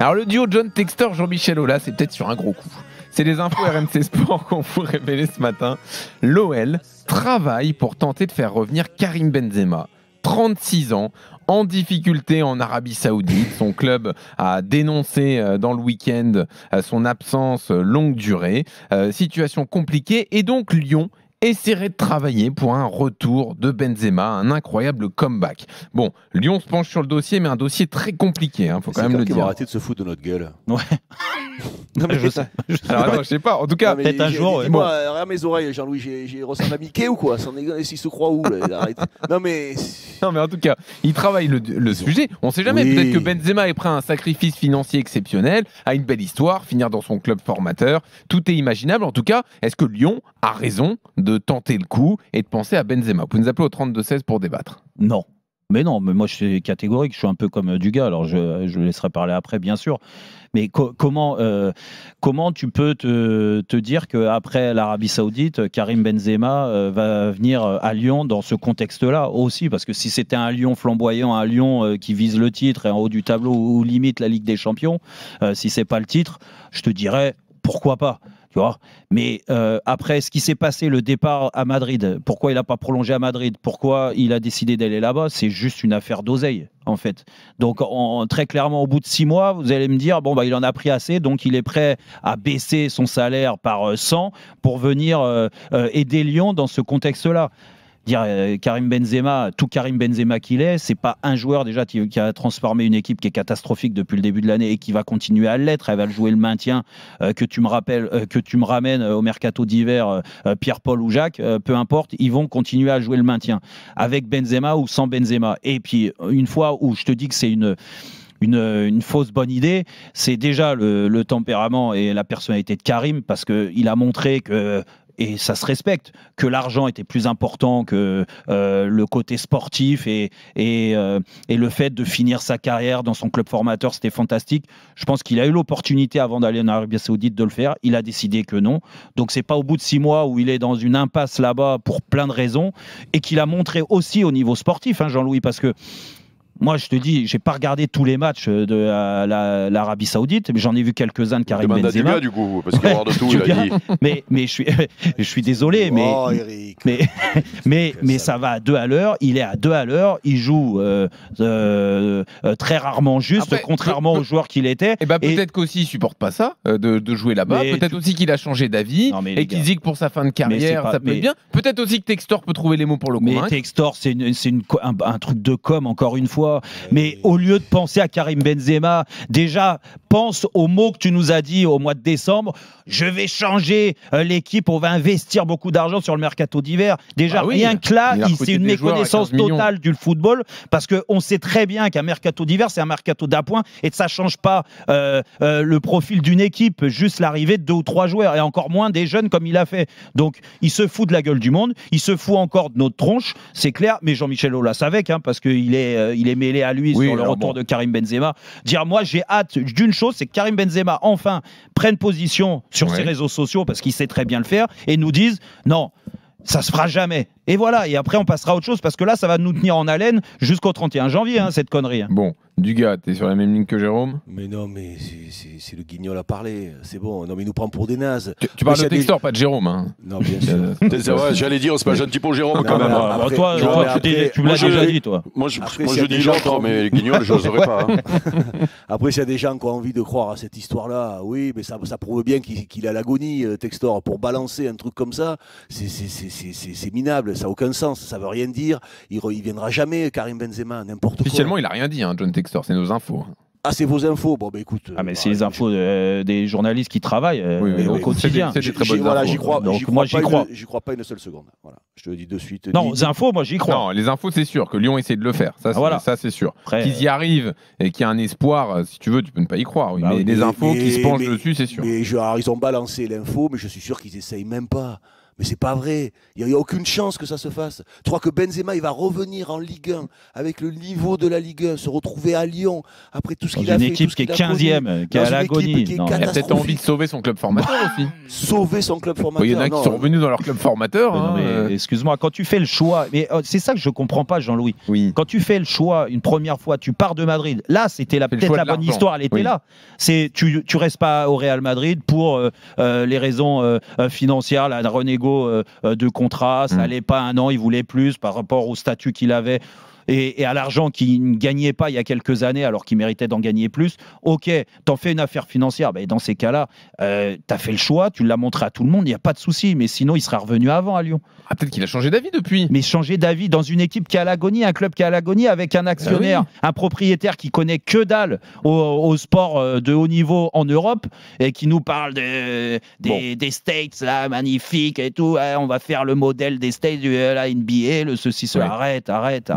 Alors le duo John Textor, Jean-Michel Aulas, c'est peut-être sur un gros coup. C'est les infos RMC Sport qu'on vous révélait ce matin. L'OL travaille pour tenter de faire revenir Karim Benzema, 36 ans, en difficulté en Arabie Saoudite. Son club a dénoncé dans le week-end son absence longue durée. Situation compliquée et donc Lyon essaierait de travailler pour un retour de Benzema, un incroyable comeback. Bon, Lyon se penche sur le dossier, mais un dossier très compliqué, faut quand même le dire. On va arrêter de se foutre de notre gueule. Ouais. Non, mais je sais. Alors attends, je sais pas. En tout cas, peut-être un jour. Dis-moi, regarde mes oreilles, Jean-Louis, j'ai ressemble à Mickey ou quoi? S'il se croit où là? Arrête. Non mais en tout cas, il travaille le sujet. On sait jamais. Oui. Peut-être que Benzema est prêt à un sacrifice financier exceptionnel, à une belle histoire, finir dans son club formateur. Tout est imaginable. En tout cas, est-ce que Lyon a raison de tenter le coup et de penser à Benzema? Vous pouvez nous appeler au 32-16 pour débattre. Non. Mais moi je suis catégorique, je suis un peu comme Dugas, alors je le laisserai parler après bien sûr. Mais comment tu peux te dire qu'après l'Arabie Saoudite, Karim Benzema va venir à Lyon dans ce contexte-là aussi? Parce que si c'était un Lyon flamboyant, un Lyon qui vise le titre et en haut du tableau ou limite la Ligue des Champions, si c'est pas le titre, je te dirais pourquoi pas. Tu vois, mais après, ce qui s'est passé, le départ à Madrid, pourquoi il n'a pas prolongé à Madrid, pourquoi il a décidé d'aller là-bas, c'est juste une affaire d'oseille, en fait. Donc, très clairement, au bout de 6 mois, vous allez me dire, il en a pris assez, donc il est prêt à baisser son salaire par 100 pour venir aider Lyon dans ce contexte-là. Karim Benzema, tout Karim Benzema qu'il est, c'est pas un joueur déjà qui a transformé une équipe qui est catastrophique depuis le début de l'année et qui va continuer à l'être. Elle va jouer le maintien. Que tu me ramènes au mercato d'hiver, Pierre-Paul ou Jacques, peu importe, ils vont continuer à jouer le maintien avec Benzema ou sans Benzema. Et puis une fois où je te dis que c'est une fausse bonne idée, c'est déjà le tempérament et la personnalité de Karim, parce qu'il a montré que, et ça se respecte, que l'argent était plus important que le côté sportif et le fait de finir sa carrière dans son club formateur, c'était fantastique. Je pense qu'il a eu l'opportunité avant d'aller en Arabie Saoudite de le faire. Il a décidé que non. Donc c'est pas au bout de 6 mois où il est dans une impasse là-bas pour plein de raisons, et qu'il a montré aussi au niveau sportif, Jean-Louis, parce que moi, je te dis, j'ai pas regardé tous les matchs de l'Arabie Saoudite, mais j'en ai vu quelques-uns de Karim Benzema. Demande à Dugas, du coup, parce qu'il va y avoir de tout, il a dit. Mais je suis désolé, mais ça va à 2 à l'heure. Il est à 2 à l'heure. Il joue très rarement juste, après, contrairement aux joueurs qu'il était. Et peut-être qu'aussi il supporte pas ça de jouer là-bas. Peut-être aussi qu'il a changé d'avis et qu'il dit que pour sa fin de carrière, ça peut être bien. Peut-être aussi que Textor peut trouver les mots pour le convaincre. Mais Textor, c'est un truc de com, encore une fois. Mais au lieu de penser à Karim Benzema, déjà pense aux mots que tu nous as dit au mois de décembre. Je vais changer l'équipe, on va investir beaucoup d'argent sur le mercato d'hiver. Déjà, rien que là, c'est une méconnaissance totale du football, parce qu'on sait très bien qu'un mercato d'hiver, c'est un mercato d'appoint et que ça ne change pas le profil d'une équipe, juste l'arrivée de 2 ou 3 joueurs, et encore moins des jeunes comme il a fait. Donc, il se fout de la gueule du monde, il se fout encore de notre tronche, c'est clair, mais Jean-Michel Aulas avec, parce qu'il est mêlé à lui sur le retour de Karim Benzema. Moi, j'ai hâte d'une chose, c'est que Karim Benzema, enfin, prenne position sur ses réseaux sociaux, parce qu'il sait très bien le faire, et nous dise, non, ça se fera jamais. Et voilà, et après on passera à autre chose, parce que là ça va nous tenir en haleine jusqu'au 31 janvier, cette connerie. Bon, Dugas, t'es sur la même ligne que Jérôme? Mais non, mais c'est le guignol à parler, c'est bon. Non mais il nous prend pour des nazes. Tu parles de Textor, pas de Jérôme. Non, bien sûr. C'est vrai, j'allais dire, c'est pas gentil pour Jérôme quand même. Toi, tu me l'as déjà dit, toi. Moi je dis l'autre, mais guignol, je n'oserais pas. Après, s'il y a des gens qui ont envie de croire à cette histoire-là, oui, mais ça prouve bien qu'il a l'agonie, Textor, pour balancer un truc comme ça. C'est minable, ça n'a aucun sens, ça veut rien dire. Il viendra jamais, Karim Benzema, n'importe quoi. Officiellement, il a rien dit, John Textor, c'est nos infos. Ah, c'est vos infos. Bon, écoute. Mais c'est les infos des journalistes qui travaillent au quotidien. C'est des très bonnes infos. J'y crois. Moi, j'y crois. J'y crois pas une seule seconde. Voilà. Je te le dis de suite. Non, les infos, moi, j'y crois. Non, les infos, c'est sûr que Lyon essaie de le faire. Ça, c'est sûr. Qu'ils y arrivent et qu'il y a un espoir, si tu veux, tu peux ne pas y croire. Mais les infos qui se penchent dessus, c'est sûr. Mais ils ont balancé l'info, mais je suis sûr qu'ils essayent même pas. Mais c'est pas vrai. Il n'y a aucune chance que ça se fasse. Tu crois que Benzema, il va revenir en Ligue 1 avec le niveau de la Ligue 1, se retrouver à Lyon après tout ce qu'il a fait. Une équipe qui est 15e, qui est à l'agonie. Il a peut-être envie de sauver son club formateur aussi. Sauver son club formateur. Il y en a qui sont revenus dans leur club formateur. Excuse-moi, quand tu fais le choix, mais c'est ça que je comprends pas, Jean-Louis. Oui. Quand tu fais le choix une première fois, tu pars de Madrid. Là, c'était peut-être la bonne histoire, elle était là. Tu restes pas au Real Madrid pour les raisons financières, la renégo de contrat, ça allait pas 1 an, il voulait plus par rapport au statut qu'il avait. Et à l'argent qu'il ne gagnait pas il y a quelques années alors qu'il méritait d'en gagner plus, ok, t'en fais une affaire financière, dans ces cas-là, t'as fait le choix, tu l'as montré à tout le monde, il n'y a pas de souci, mais sinon il serait revenu avant à Lyon. Ah, peut-être qu'il a changé d'avis depuis. Mais changer d'avis dans une équipe qui est à l'agonie, un club qui est à l'agonie avec un actionnaire, un propriétaire qui connaît que dalle au sport de haut niveau en Europe et qui nous parle des States là, magnifiques et tout, on va faire le modèle des States de la NBA, le ceci, cela, arrête.